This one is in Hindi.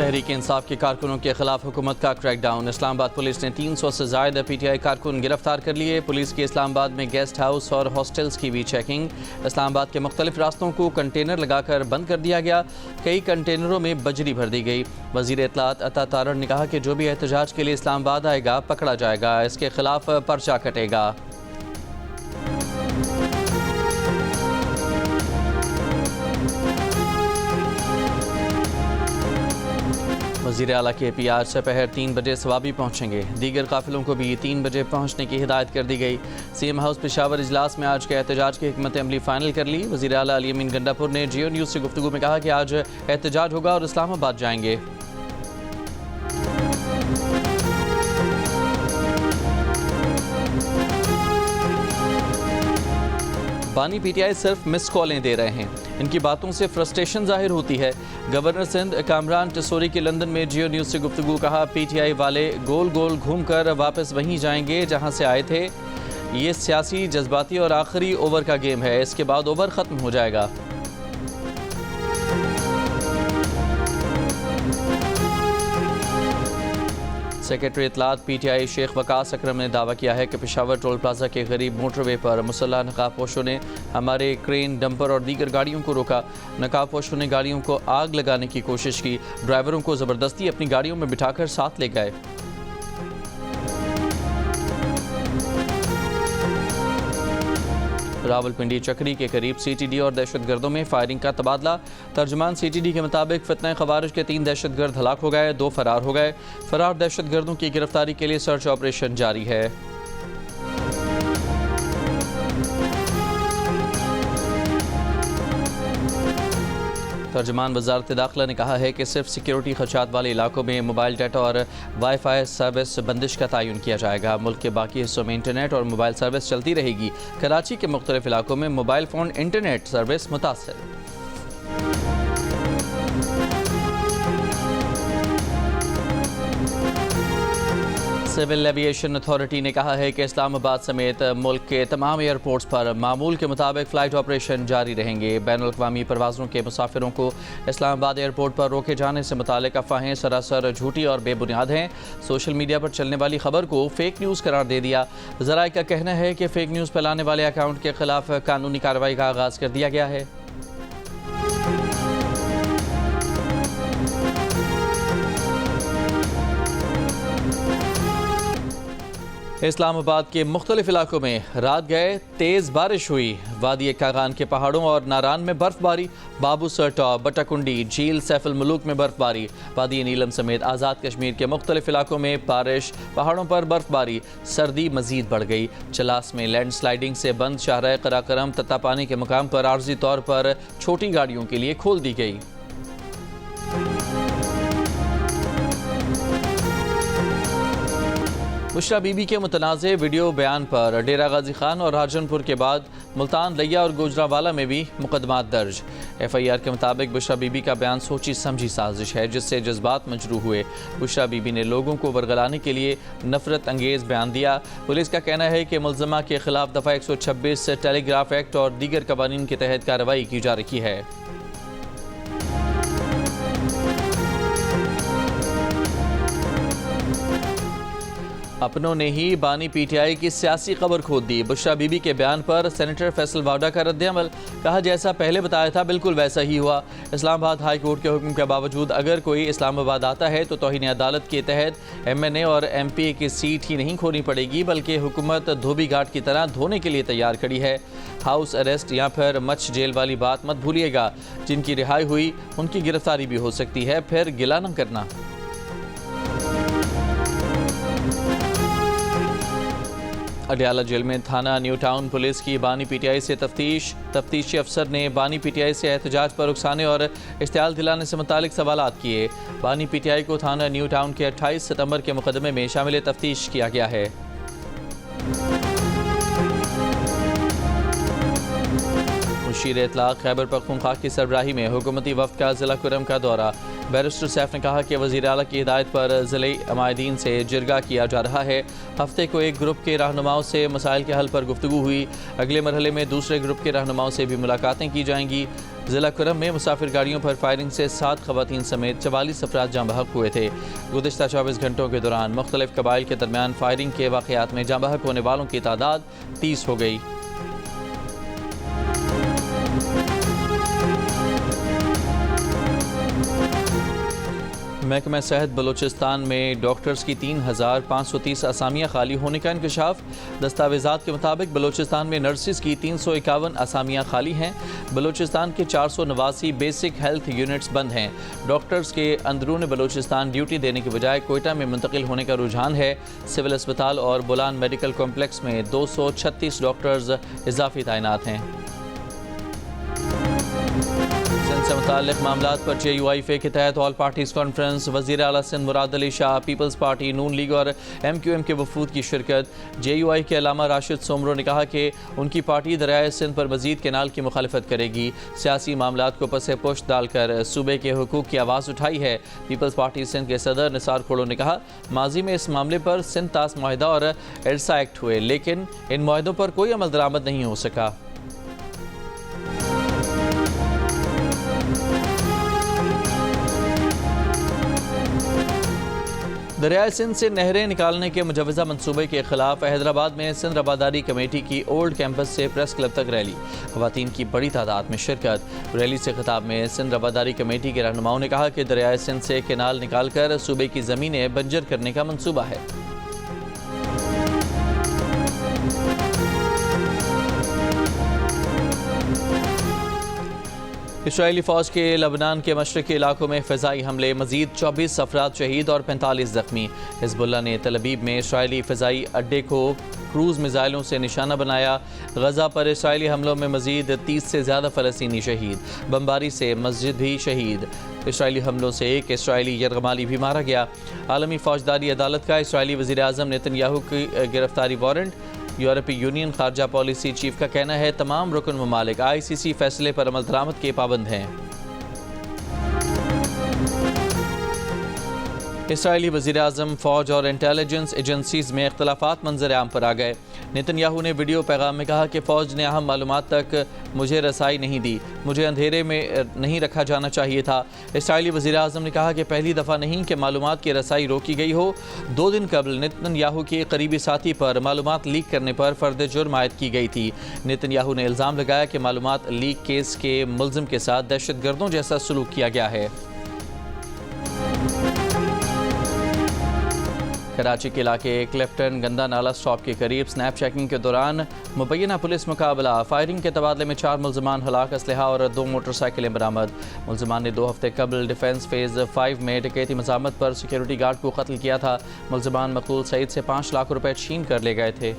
तहरीक इंसाफ के कारकुनों के खिलाफ हुकूमत का क्रैकडाउन। इस्लामाबाद पुलिस ने 300 से ज़ायद PTI कारकुन गिरफ्तार कर लिए। पुलिस की इस्लामाबाद में गेस्ट हाउस और हॉस्टल्स की भी चेकिंग। इस्लामाबाद के मुख्तलिफ रास्तों को कंटेनर लगाकर बंद कर दिया गया। कई कंटेनरों में बजरी भर दी गई। वज़ीर इत्तलात अता तारड़ ने कहा कि जो भी एहतजाज के लिए इस्लामाबाद आएगा पकड़ा जाएगा, इसके खिलाफ पर्चा कटेगा। वज़ीर आला के पी आज दोपहर 3 बजे सवाबी पहुँचेंगे। दीगर काफिलों को भी 3 बजे पहुँचने की हिदायत कर दी गई। CM हाउस पेशावर इजलास में आज के एहतजाज की हिकमत अमली फाइनल कर ली। वज़ीर आला अली अमीन गंडापुर ने जियो न्यूज़ से गुफ्तगू में कहा कि आज एहतजाज होगा और इस्लामाबाद जाएंगे। बानी PTI सिर्फ मिस कॉलें दे रहे हैं। इनकी बातों से फ्रस्ट्रेशन जाहिर होती है। गवर्नर सिंध कामरान टिसोरी की लंदन में जियो न्यूज़ से गुफ्तगू कहा, PTI वाले गोल गोल घूमकर वापस वहीं जाएंगे जहां से आए थे। ये सियासी, जज्बाती और आखिरी ओवर का गेम है, इसके बाद ओवर ख़त्म हो जाएगा। सेक्रेटरी इत्तलात PTI शेख वकास अकरम ने दावा किया है कि पेशावर टोल प्लाजा के करीब मोटरवे पर मुसल्लह नकाबपोशों ने हमारे क्रेन, डंपर और दीगर गाड़ियों को रोका। नकाबपोशों ने गाड़ियों को आग लगाने की कोशिश की। ड्राइवरों को ज़बरदस्ती अपनी गाड़ियों में बिठाकर साथ ले गए। रावलपिंडी चक्री के करीब CTD और दहशतगर्दों में फायरिंग का तबादला। तर्जमान CTD के मुताबिक फितना खवारिज के 3 दहशतगर्द हलाक हो गए, 2 फरार हो गए। फरार दहशतगर्दों की गिरफ्तारी के लिए सर्च ऑपरेशन जारी है। तर्जमान वजारत दाखिला ने कहा है कि सिर्फ सिक्योरिटी खदशात वाले इलाकों में मोबाइल डाटा और वाईफाई सर्विस बंदिश का तयन किया जाएगा। मुल्क के बाकी हिस्सों में इंटरनेट और मोबाइल सर्विस चलती रहेगी। कराची के मुख्तलिफ इलाकों में मोबाइल फ़ोन इंटरनेट सर्विस मुतासर। सिविल एविएशन अथॉरिटी ने कहा है कि इस्लामाबाद समेत मुल्क के तमाम एयरपोर्ट्स पर मामूल के मुताबिक फ़्लाइट ऑपरेशन जारी रहेंगे। बैनुल-अक़वामी परवाज़ों के मुसाफिरों को इस्लामाबाद एयरपोर्ट पर रोके जाने से मुताल्लिक़ अफ़वाहें सरासर झूठी और बेबुनियाद हैं। सोशल मीडिया पर चलने वाली खबर को फ़ेक न्यूज़ करार दे दिया। ज़राए का कहना है कि फ़ेक न्यूज़ फैलाने वाले अकाउंट के खिलाफ कानूनी कार्रवाई का आगाज़ कर दिया गया है। इस्लामाबाद के मुख्तलिफ इलाकों में रात गए तेज़ बारिश हुई। वादी कागान के पहाड़ों और नारान में बर्फबारी। बाबू सर टॉप, बटाकुंडी, झील सैफुल मुलूक में बर्फबारी। वादी नीलम समेत आज़ाद कश्मीर के मुख्तलिफ इलाकों में बारिश, पहाड़ों पर बर्फबारी। सर्दी मजीद बढ़ गई। चलास में लैंड स्लाइडिंग से बंद शाहराह कराकरम तत्तापानी के मुकाम पर आर्जी तौर पर छोटी गाड़ियों के लिए खोल दी गई। बुशरा बीबी के मुतनाज़े वीडियो बयान पर डेरा गाजी खान और राजनपुर के बाद मुल्तान, लिया और गुजरावाला में भी मुकदमात दर्ज। FIR के मुताबिक बुशरा बीबी का बयान सोची समझी साजिश है जिससे जज्बात मजरू हुए। बुशरा बीबी ने लोगों को वर्गलाने के लिए नफरत अंगेज़ बयान दिया। पुलिस का कहना है कि मुल्ज़मा के खिलाफ दफ़ा 126 टेलीग्राफ एक्ट और दीगर कवानीन के तहत कार्रवाई की जा रही है। अपनों ने ही बानी PTI की सियासी खबर खोद दी। बुशरा बीबी के बयान पर सेनेटर फैसल वावडा का रद्द-ए-अमल। कहा, जैसा पहले बताया था बिल्कुल वैसा ही हुआ। इस्लामाबाद हाई कोर्ट के हुक्म के बावजूद अगर कोई इस्लामाबाद आता है तो तौहीन अदालत के तहत MNA और MPA की सीट ही नहीं खोनी पड़ेगी बल्कि हुकूमत धोबी घाट की तरह धोने के लिए तैयार खड़ी है। हाउस अरेस्ट या फिर मच जेल वाली बात मत भूलिएगा। जिनकी रिहाई हुई उनकी गिरफ्तारी भी हो सकती है, फिर गिला न करना। अडियाला जेल में थाना न्यू टाउन पुलिस की बानी PTI से तफ्तीशी अफसर ने बानी PTI से एहतजाज पर उकसाने और इश्तियाल दिलाने से मुतालिक सवालात किए। बानी PTI को थाना न्यू टाउन के 28 सितंबर के मुकदमे में शामिल तफ्तीश किया गया है। मुशीर इतलाक़ खैबर पख्तूनख्वा की सरबराही में हुकूमती वफ़द का ज़िला कुरम का दौरा। बैरिस्टर सैफ ने कहा कि वज़ीर आला की हिदायत पर ज़िले अमायदीन से जिरगा किया जा रहा है। हफ्ते को एक ग्रुप के रहनुमाओं से मसाइल के हल पर गुफ्तगू हुई। अगले मरहले में दूसरे ग्रुप के रहनुमाओं से भी मुलाकातें की जाएंगी। ज़िला कुरम में मुसाफिर गाड़ियों पर फायरिंग से 7 ख़वातीन समेत 44 अफराद जाँ बहक हुए थे। गुज़िश्ता 24 घंटों के दौरान मुख्तलिफ कबाइल के दरमियान फायरिंग के वाक़यात में जाँ बहक होने वालों की तादाद 30 हो गई। महकमा सेहत बलूचिस्तान में डॉक्टर्स की 3530 असामियाँ खाली होने का इंकशाफ। दस्तावेज़ात के मुताबिक बलूचिस्तान में नर्सिस की 351 असामियाँ खाली हैं। बलूचिस्तान के 489 बेसिक हेल्थ यूनिट्स बंद हैं। डॉक्टर्स के अंदरून बलूचिस्तान ड्यूटी देने के बजाय कोयटा में मुंतकिल होने का रुझान है। सिविल अस्पताल और बुलान मेडिकल कॉम्प्लेक्स में 236 डॉक्टर्स इजाफी तैनात हैं। से मुताल्लिक़ मामलात पर JUIF के तहत ऑल पार्टीज़ कॉन्फ्रेंस। वज़ीर आला सिंध मुराद अली शाह, पीपल्स पार्टी, नून लीग और MQM के वफूद की शिरकत। JUI के अलामा राशिद सोमरो ने कहा कि उनकी पार्टी दरियाए सिंध पर मज़ीद केनाल की मुखालफत करेगी। सियासी मामलात को पसे पुश्त डालकर सूबे के हुकूक की आवाज़ उठाई है। पीपल्स पार्टी सिंध के सदर निसार खोड़ो ने कहा, माजी में इस मामले पर सिंध तास मुआहिदा और एरसा एक्ट हुए, लेकिन इन मुआहिदों पर कोई अमल दरामद नहीं हो सका। दरियाए सिंध से नहरें निकालने के मुजवज़ा मनसूबे के खिलाफ हैदराबाद में सिंध रबादारी कमेटी की ओल्ड कैंपस से प्रेस क्लब तक रैली। ख़वातीन की बड़ी तादाद में शिरकत। रैली से खिताब में सिंध रबादारी कमेटी के रहनुमाओं ने कहा कि दरियाए सिंध से केनाल निकालकर सूबे की ज़मीनें बंजर करने का मनसूबा है। इसराइली फ़ौज के लबनान के मशरक़ी इलाकों में फ़िज़ाई हमले, मज़ीद 24 अफराद शहीद और 45 ज़ख्मी। हिज़्बुल्लाह ने तल अबीब में इसराइली फ़िज़ाई अड्डे को क्रूज़ मिसाइलों से निशाना बनाया। गज़ा पर इसराइली हमलों में मज़ीद 30 से ज़्यादा फ़लस्तीनी शहीद। बमबारी से मस्जिद भी शहीद। इसराइली हमलों से एक इसराइली यरगमाली भी मारा गया। आलमी फ़ौजदारी अदालत का इसराइली वज़ीर आज़म नेतन्याहू की गिरफ्तारी वारंट। यूरोपीय यूनियन खारजा पॉलिसी चीफ का कहना है, तमाम रुकन ममालिक ICC फैसले पर अमल दरामद के पाबंद हैं। इसराइली वज़ीर आज़म फ़ौज और इंटेलिजेंस एजेंसीज़ में इख्तलाफात मंजर आम पर आ गए। नेतन्याहू ने वीडियो पैगाम में कहा कि फ़ौज ने अहम मालूमात तक मुझे रसाई नहीं दी, मुझे अंधेरे में नहीं रखा जाना चाहिए था। इसराइली वज़ीर आज़म ने कहा कि पहली दफ़ा नहीं कि मालूमात की रसाई रोकी गई हो। 2 दिन कबल नेतन्याहू के करीबी साथी पर मालूमात लीक करने पर फ़र्द जुर्म आयद की गई थी। नेतन्याहू ने इल्ज़ाम लगाया कि मालूमात लीक केस के मुलज़िम के साथ दहशतगर्दों जैसा सलूक किया गया है। कराची के इलाके क्लिफ्टन गंदा नाला स्टॉप के करीब स्नैप चेकिंग के दौरान मुबैना पुलिस मुकाबला। फायरिंग के तबादले में 4 मुलजमान हलाक, असलहा और 2 मोटरसाइकिलें बरामद। मुलजमान ने 2 हफ्ते कबल डिफेंस फेज़ 5 में डकैती मज़ामत पर सिक्योरिटी गार्ड को कत्ल किया था। मुलजमान मकतूल सईद से 5 लाख रुपए छीन कर ले गए थे।